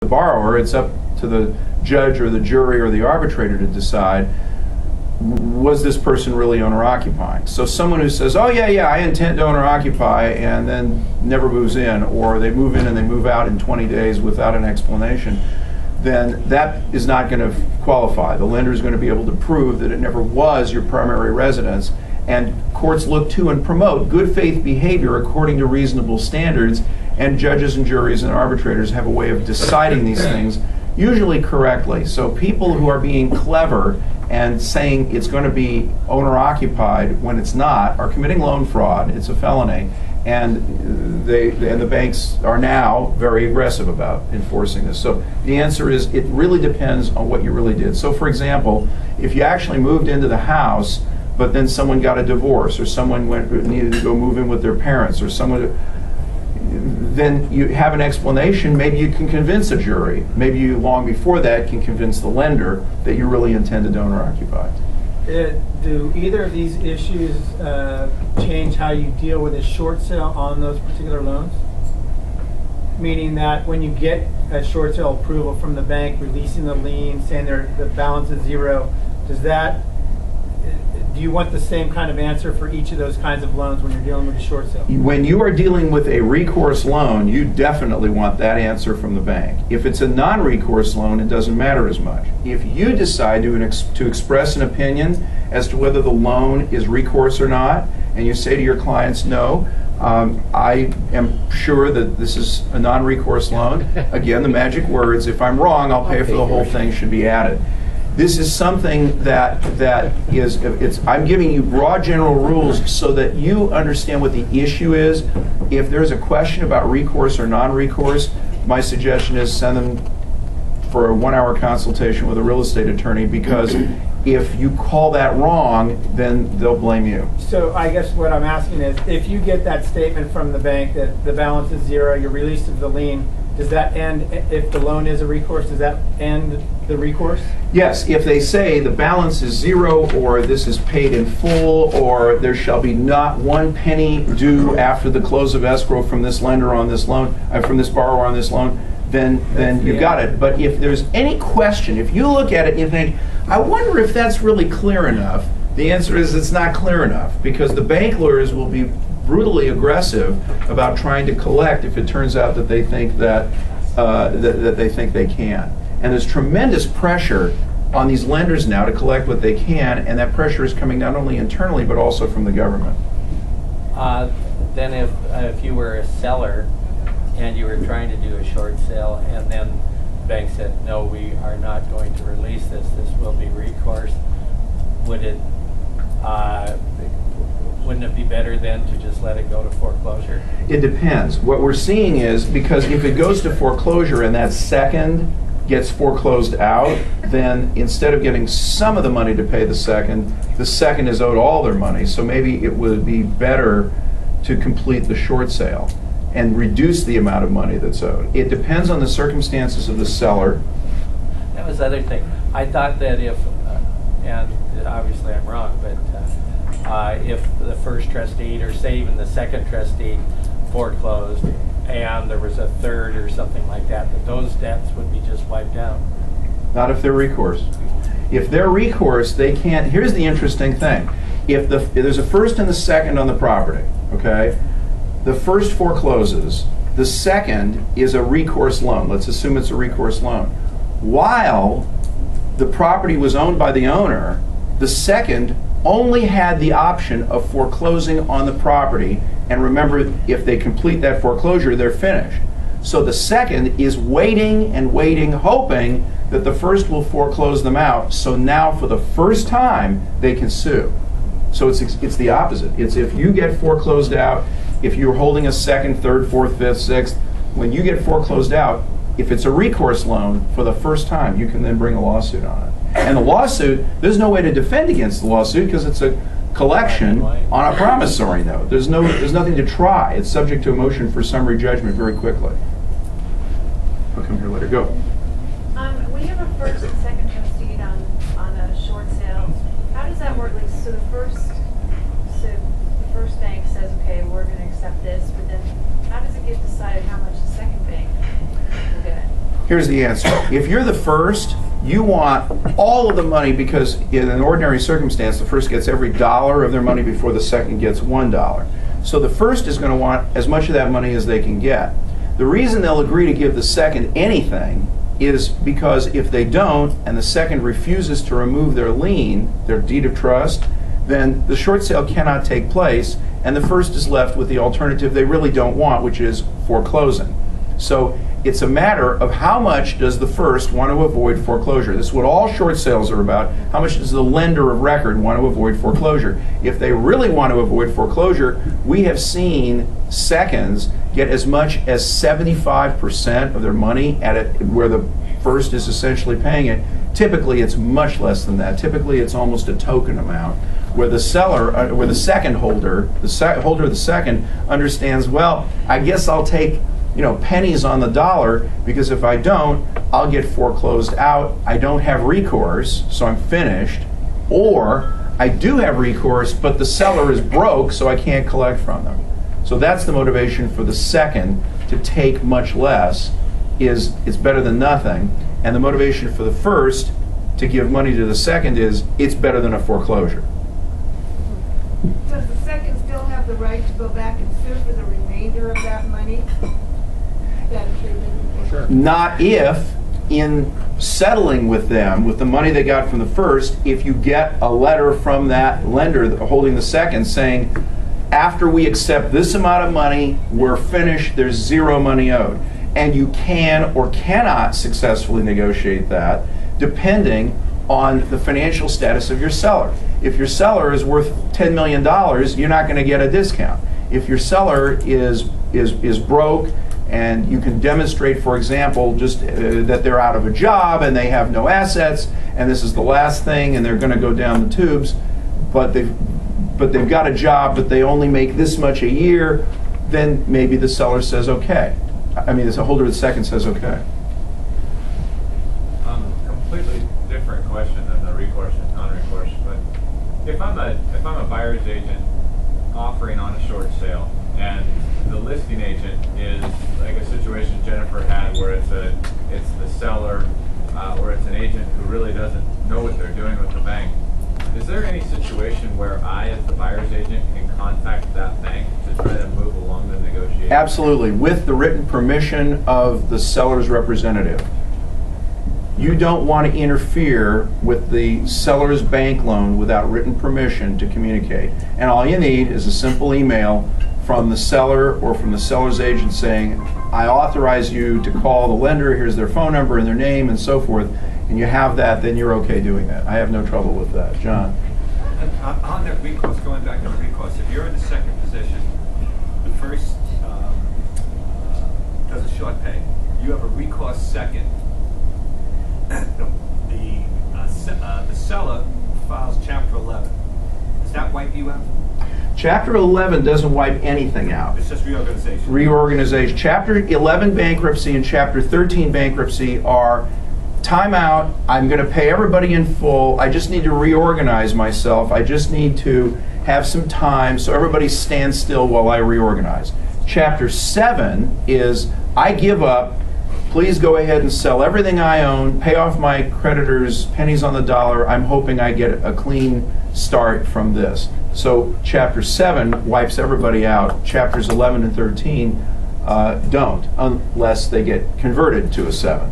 the borrower. It's up to the judge or the jury or the arbitrator to decide, was this person really owner-occupying? So someone who says, oh yeah, I intend to owner-occupy, and then never moves in, or they move in and they move out in 20 days without an explanation, then that is not going to qualify. The lender is going to be able to prove that it never was your primary residence, and courts look to and promote good faith behavior according to reasonable standards, and judges and juries and arbitrators have a way of deciding these things, usually correctly. So people who are being clever and saying it's going to be owner-occupied when it's not are committing loan fraud. It's a felony, and the banks are now very aggressive about enforcing this. So the answer is it really depends on what you really did. So for example, if you actually moved into the house, but then someone got a divorce, or someone needed to go move in with their parents, or someone, then you have an explanation. Maybe you can convince a jury. Maybe you, long before that, can convince the lender that you really intended to owner-occupy. Do either of these issues change how you deal with a short sale on those particular loans? Meaning that when you get a short sale approval from the bank, releasing the lien, saying the balance is zero, do you want the same kind of answer for each of those kinds of loans when you're dealing with a short sale? When you are dealing with a recourse loan, you definitely want that answer from the bank. If it's a non-recourse loan, it doesn't matter as much. If you decide to express an opinion as to whether the loan is recourse or not, and you say to your clients, no, I am sure that this is a non-recourse loan. Again, the magic words, if I'm wrong, I'll pay for the whole thing, should be added. This is something that I'm giving you broad general rules so that you understand what the issue is. If there's a question about recourse or non-recourse, my suggestion is send them for a 1-hour consultation with a real estate attorney, because if you call that wrong, then they'll blame you. So I guess what I'm asking is, if you get that statement from the bank that the balance is zero, you're released of the lien, does that end, if the loan is a recourse, does that end the recourse? Yes, if they say the balance is zero, or this is paid in full, or there shall be not one penny due after the close of escrow from this lender on this loan, from this borrower on this loan, then you've got it. But if there's any question, if you look at it and you think, I wonder if that's really clear enough, the answer is it's not clear enough, because the bank lawyers will be brutally aggressive about trying to collect if it turns out that they think that they can. And there's tremendous pressure on these lenders now to collect what they can, and that pressure is coming not only internally but also from the government. Then if you were a seller and you were trying to do a short sale, and then the bank said, no, we are not going to release this, this will be recourse, wouldn't it be better then to just let it go to foreclosure? It depends. What we're seeing is, because if it goes to foreclosure and that second gets foreclosed out, then instead of getting some of the money to pay the second is owed all their money. So maybe it would be better to complete the short sale and reduce the amount of money that's owed. It depends on the circumstances of the seller. That was the other thing. I thought that if, and obviously I'm wrong, but if the first trustee, or say even the second trustee, foreclosed, and there was a third or something like that, that those debts would be just wiped out. Not if they're recourse. If they're recourse, they can't. Here's the interesting thing. If there's a first and the second on the property, okay? The first forecloses, the second is a recourse loan. Let's assume it's a recourse loan. While the property was owned by the owner, the second only had the option of foreclosing on the property, and remember, if they complete that foreclosure, they're finished. So the second is waiting and waiting, hoping that the first will foreclose them out, so now for the first time they can sue. So it's the opposite. It's if you get foreclosed out, if you're holding a second, third, fourth, fifth, sixth, when you get foreclosed out, if it's a recourse loan, for the first time, you can then bring a lawsuit on it. And the lawsuit, there's no way to defend against the lawsuit because it's a collection on a promissory note. There's nothing to try. It's subject to a motion for summary judgment very quickly. I'll come here later. Go. When you have a first and second trustee on a short sale, how does that work? Like, so the first bank says, okay, we're going to accept this, but then how does it get decided how much the second bank will get? Here's the answer. If you're the first, you want all of the money because in an ordinary circumstance, the first gets every dollar of their money before the second gets $1. So the first is going to want as much of that money as they can get. The reason they'll agree to give the second anything is because if they don't and the second refuses to remove their lien, their deed of trust, then the short sale cannot take place and the first is left with the alternative they really don't want, which is foreclosing. So it's a matter of how much does the first want to avoid foreclosure. This is what all short sales are about. How much does the lender of record want to avoid foreclosure? If they really want to avoid foreclosure, we have seen seconds get as much as 75% of their money at it where the first is essentially paying it. Typically it's much less than that. Typically it's almost a token amount where the seller, where the second holder, holder of the second understands, well, I guess I'll take pennies on the dollar because if I don't, I'll get foreclosed out. I don't have recourse, so I'm finished. Or I do have recourse, but the seller is broke, so I can't collect from them. So that's the motivation for the second to take much less is it's better than nothing. And the motivation for the first to give money to the second is it's better than a foreclosure. Does the second still have the right to go back and sue for the remainder of that money? Sure. Not if, in settling with them, with the money they got from the first, if you get a letter from that lender holding the second saying, after we accept this amount of money, we're finished, there's zero money owed. And you can or cannot successfully negotiate that depending on the financial status of your seller. If your seller is worth $10 million, you're not going to get a discount. If your seller is broke, and you can demonstrate, for example, just that they're out of a job and they have no assets, and this is the last thing, and they're going to go down the tubes, but they've got a job, but they only make this much a year, then maybe the seller says okay. I mean, the holder of the second says okay. Completely different question than the recourse and non-recourse, but if I'm a buyer's agent offering on a short sale, and the listing agent is like a situation Jennifer had where it's the seller or it's an agent who really doesn't know what they're doing with the bank. Is there any situation where I, as the buyer's agent, can contact that bank to try to move along the negotiation? Absolutely, with the written permission of the seller's representative. You don't want to interfere with the seller's bank loan without written permission to communicate. And all you need is a simple email from the seller or from the seller's agent saying, I authorize you to call the lender, here's their phone number and their name and so forth, and you have that, then you're okay doing that. I have no trouble with that. John? On that recourse, going back to the recourse, if you're in the second position, the first does a short pay, you have a recourse second, the seller files Chapter 11. Does that wipe you out? Chapter 11 doesn't wipe anything out. It's just reorganization. Reorganization. Chapter 11 bankruptcy and Chapter 13 bankruptcy are time out, I'm going to pay everybody in full, I just need to reorganize myself, I just need to have some time so everybody stands still while I reorganize. Chapter 7 is I give up, please go ahead and sell everything I own, pay off my creditors pennies on the dollar, I'm hoping I get a clean start from this. So Chapter 7 wipes everybody out. Chapters 11 and 13 don't, unless they get converted to a 7.